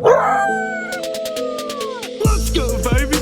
Let's go, baby.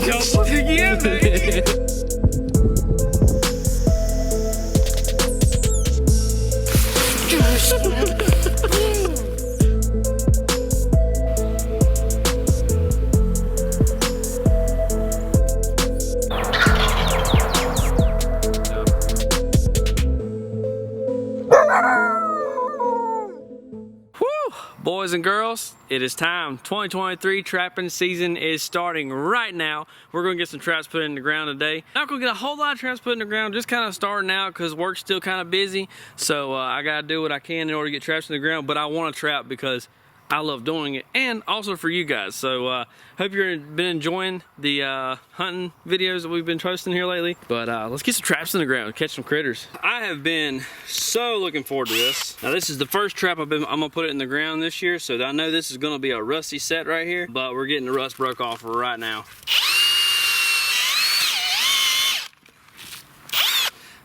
Jump again, baby. Boys and girls, it is time. 2023 trapping season is starting right now. We're gonna get some traps put in the ground today. Not gonna get a whole lot of traps put in the ground, just kind of starting out because work's still kind of busy. So I gotta do what I can in order to get traps in the ground, but I want to trap because I love doing it, and also for you guys. So hope you've been enjoying the hunting videos that we've been posting here lately. But let's get some traps in the ground, catch some critters. I have been so looking forward to this. Now this is the first trap I'm gonna put it in the ground this year, so I know this is gonna be a rusty set right here, but we're getting the rust broke off right now.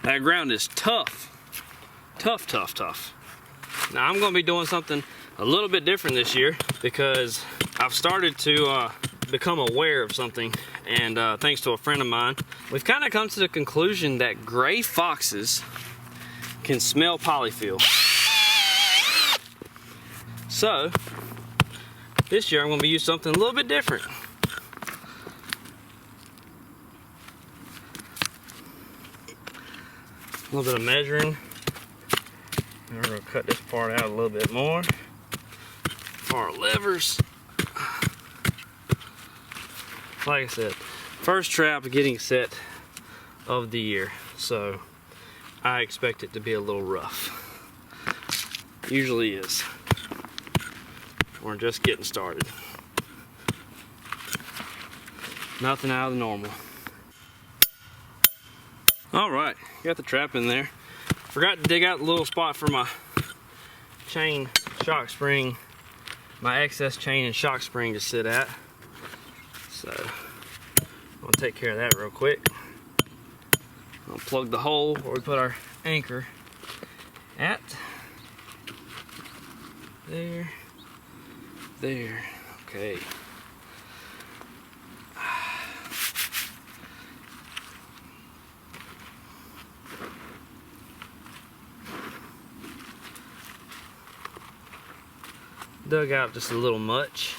That ground is tough. Tough, tough, tough. Now I'm gonna be doing something a little bit different this year because I've started to become aware of something, and thanks to a friend of mine, we've kind of come to the conclusion that gray foxes can smell polyfill. So this year I'm going to be using something a little bit different. A little bit of measuring. And we're going to cut this part out a little bit more. Our levers. Like I said, first trap getting set of the year, so I expect it to be a little rough. Usually is. We're just getting started. Nothing out of the normal. Alright, got the trap in there. Forgot to dig out the little spot for my chain shock spring, my excess chain and shock spring to sit at. So I'll take care of that real quick. I'll plug the hole where we put our anchor at. There. There. Okay. Dug out just a little much.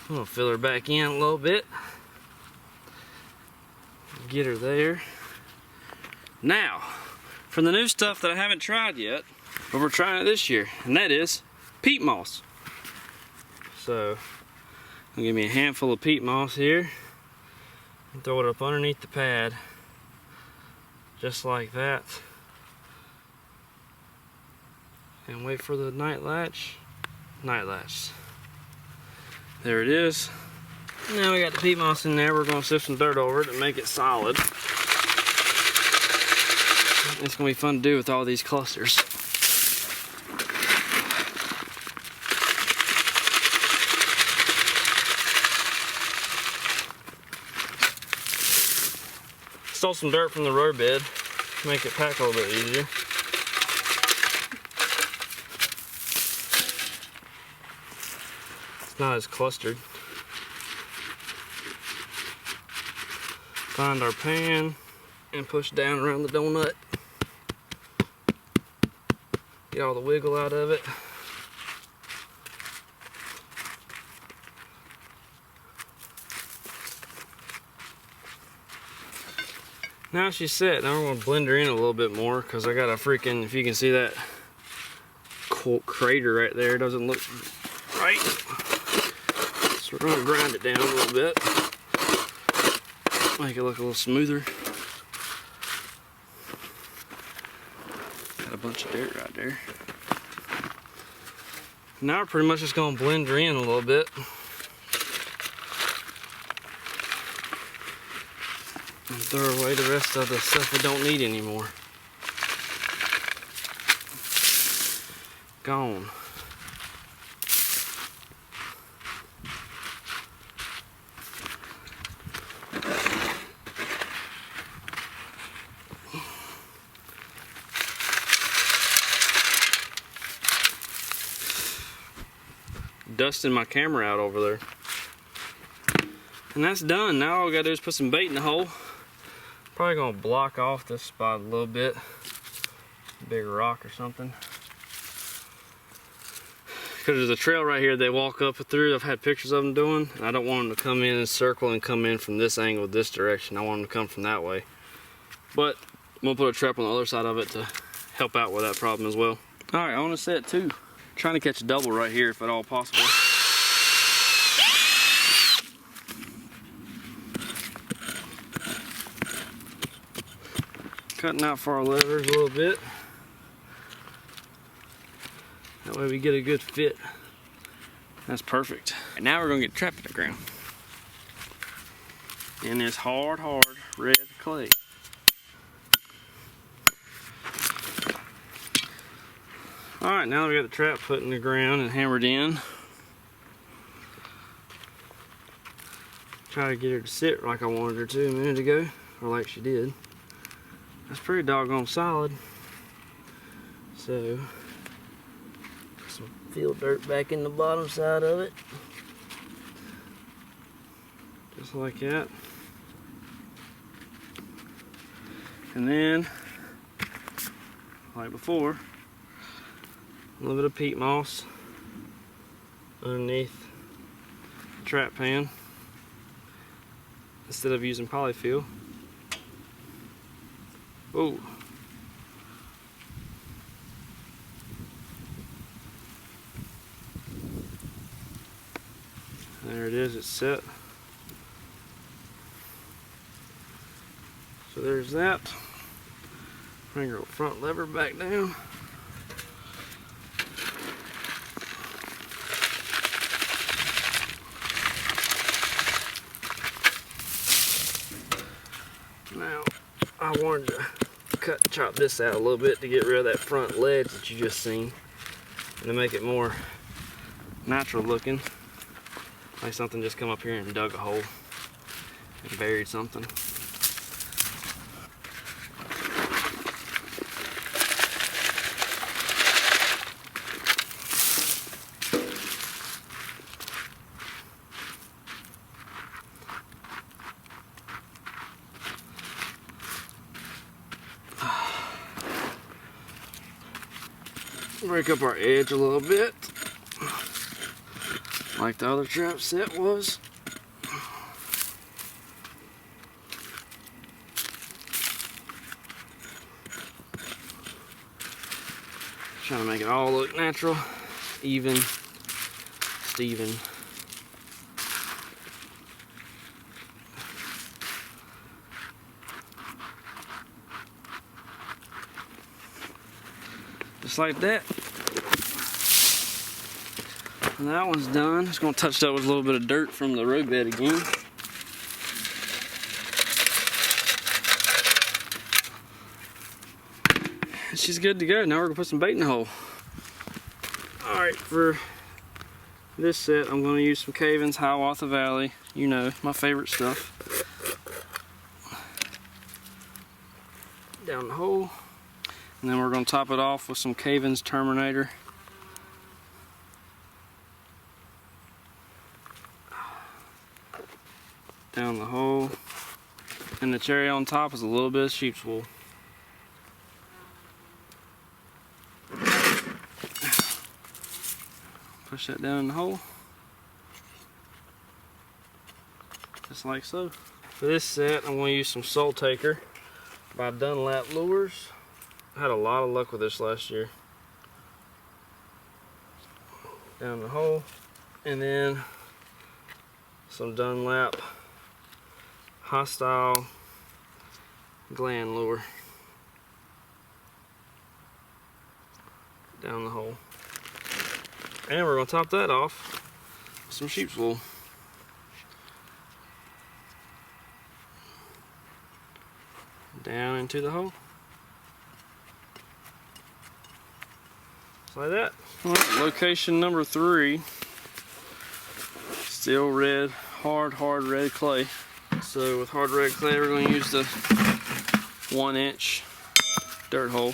I'm gonna fill her back in a little bit. Get her there. Now, for the new stuff that I haven't tried yet, but we're trying it this year, and that is peat moss. So, I'm gonna give me a handful of peat moss here and throw it up underneath the pad, just like that, and wait for the night latch. There it is. Now we got the peat moss in there. We're going to sift some dirt over it and make it solid. It's going to be fun to do with all these clusters. Stole some dirt from the road bed to make it pack a little bit easier. Not as clustered. Find our pan and push down around the donut. Get all the wiggle out of it. Now she's set. Now we're going to blend her in a little bit more because I got a freaking, if you can see that crater right there, doesn't look right. So we're going to grind it down a little bit, make it look a little smoother. Got a bunch of dirt right there. Now we're pretty much just going to blend her in a little bit. And throw away the rest of the stuff we don't need anymore. Gone. dusting my camera out over there. And that's done. Now all we gotta do is put some bait in the hole. Probably gonna block off this spot a little bit. Big rock or something. Because there's a trail right here they walk up through. I've had pictures of them doing. And I don't want them to come in and circle and come in from this angle, this direction. I want them to come from that way. But I'm gonna put a trap on the other side of it to help out with that problem as well. All right, on to set 2. Trying to catch a double right here if at all possible. Cutting out for our levers a little bit. That way we get a good fit. That's perfect. And now we're gonna get trapped in the ground. In this hard red clay. All right, now that we got the trap put in the ground and hammered in, try to get her to sit like I wanted her to a minute ago, or like she did. That's pretty doggone solid. So, put some field dirt back in the bottom side of it. Just like that. And then, like before, a little bit of peat moss underneath the trap pan instead of using polyfill. Oh, there it is, it's set. So there's that. Bring our front lever back down. Now, I wanted to chop this out a little bit to get rid of that front ledge that you just seen and to make it more natural looking. Like something just come up here and dug a hole and buried something. Break up our edge a little bit, like the other trap set was. Trying to make it all look natural, even, Steven. Just like that. And that one's done. Just gonna touch that with a little bit of dirt from the roadbed again. She's good to go. Now we're gonna put some bait in the hole. All right, for this set, I'm gonna use some Hiawatha Hiawatha Valley. You know, my favorite stuff. Down the hole. And then we're going to top it off with some Caven's Terminator. Down the hole. And the cherry on top is a little bit of sheep's wool. Push that down in the hole. Just like so. For this set, I'm going to use some Soul Taker by Dunlap Lures. I had a lot of luck with this last year. Down the hole, and then some Dunlap Hostile Gland Lure. Down the hole. And we're going to top that off with some sheep's wool. Down into the hole. Like that. All right, location number 3. Still red, hard red clay. So with hard red clay, we're going to use the 1-inch dirt hole.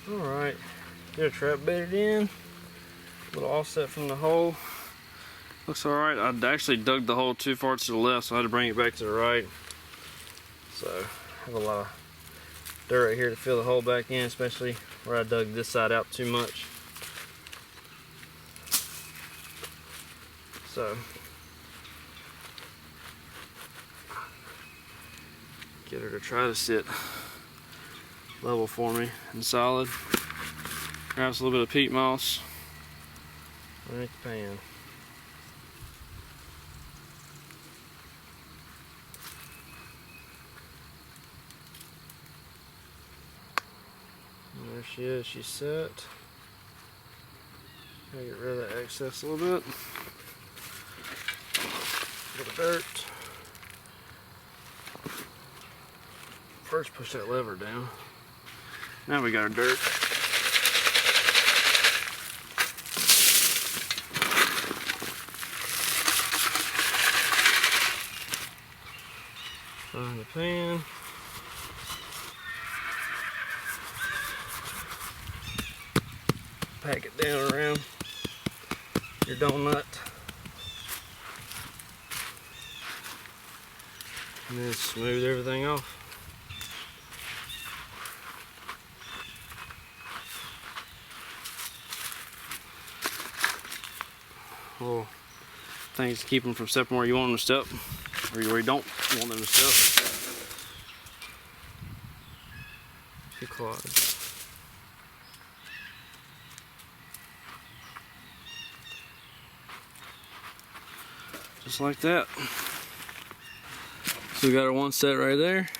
Alright, get a trap bedded in. A little offset from the hole. Looks alright. I actually dug the hole too far to the left, so I had to bring it back to the right. So, I have a lot of dirt right here to fill the hole back in, especially where I dug this side out too much. So, get her to try to sit level for me and solid. Grab us a little bit of peat moss underneath the pan. And there she is, she's set. Gotta get rid of that excess a little bit. Bit of dirt. First push that lever down. Now we got our dirt. Find the pan. Pack it down around your donut. And then smooth everything off. Little things to keep them from stepping where you want them to step, or where you don't want them to step. A few clods. Just like that. So we got our one set right there.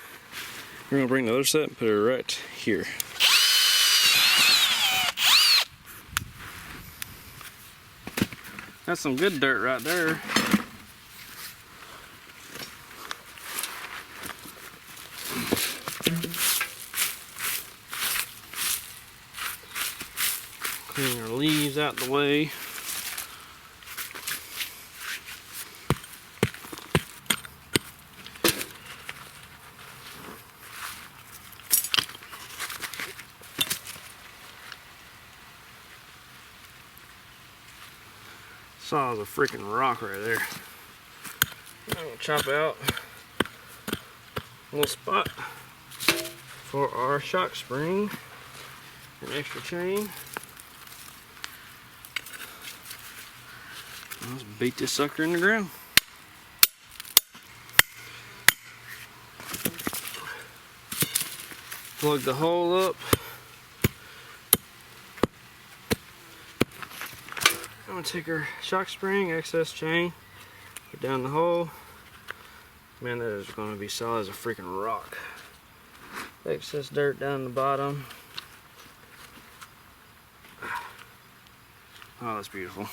We're gonna bring the other set and put it right here. That's some good dirt right there. Clean our leaves out the way. Solid as a freaking rock right there. I'm gonna chop out a little spot for our shock spring, an extra chain. Let's beat this sucker in the ground. Plug the hole up. I'm gonna take our shock spring, excess chain, put down the hole. Man, that is gonna be solid as a freaking rock. Excess dirt down the bottom. Oh, that's beautiful.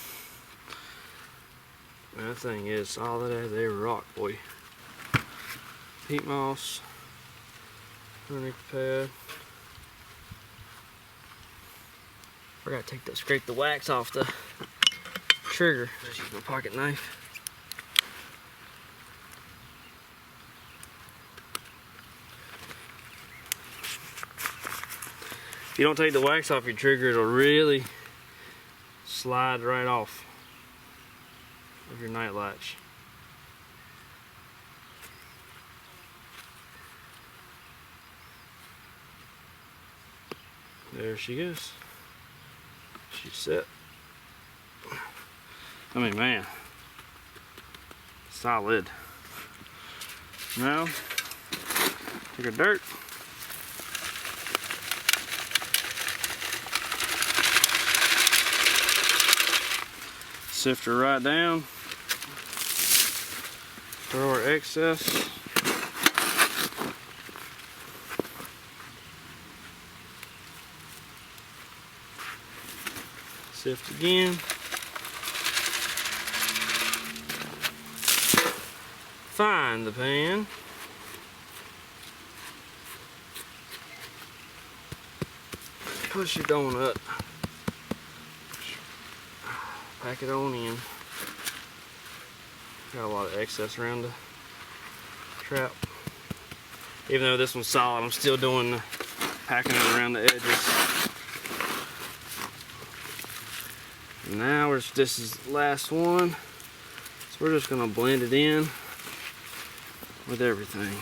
Man, that thing is solid as a rock, boy. Peat moss underneath the pad. Forgot to scrape the wax off the trigger. Let's use my pocket knife. If you don't take the wax off your trigger, it'll really slide right off of your night latch. There she goes. She's set. I mean, man, solid. Now, take our dirt. Sift her right down. Throw our excess. Sift again. Find the pan. Push your donut. Pack it on in. Got a lot of excess around the trap. Even though this one's solid, I'm still doing the packing it around the edges. Now this is the last one. So we're just gonna blend it in with everything.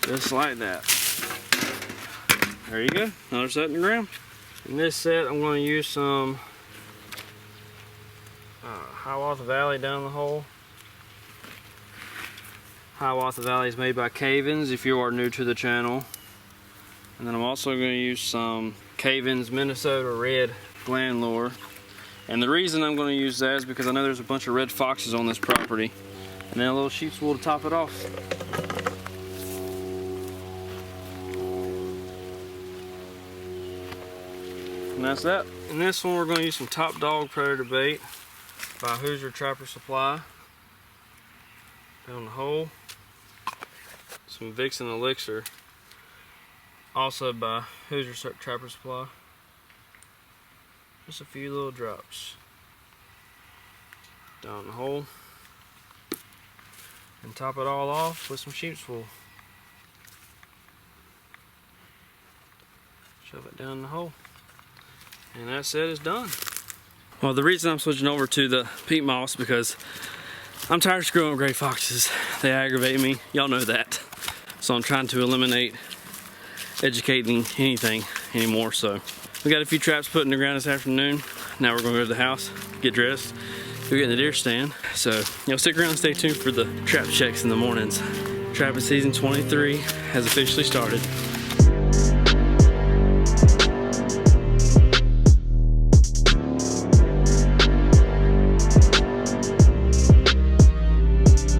Just like that. There you go, another set in the ground. In this set, I'm going to use some Hiawatha Valley down the hole. Hiawatha Valley is made by Cavens if you are new to the channel. And then I'm also going to use some Cavens Minnesota Red Gland Lure. And the reason I'm going to use that is because I know there's a bunch of red foxes on this property. And then a little sheep's wool to top it off. And that's that. In this one, we're going to use some Top Dog Predator Bait by Hoosier Trapper Supply. Down the hole. Some Vixen Elixir, also by Hoosier Trapper Supply. Just a few little drops. Down the hole. And top it all off with some sheep's wool. Shove it down the hole. And that set is done. Well, the reason I'm switching over to the peat moss because I'm tired of screwing with gray foxes. They aggravate me. Y'all know that. So I'm trying to eliminate educating anything anymore. So we got a few traps put in the ground this afternoon. Now we're gonna go to the house, get dressed, go get in the deer stand. So stick around and stay tuned for the trap checks in the mornings. Trapping season 23 has officially started.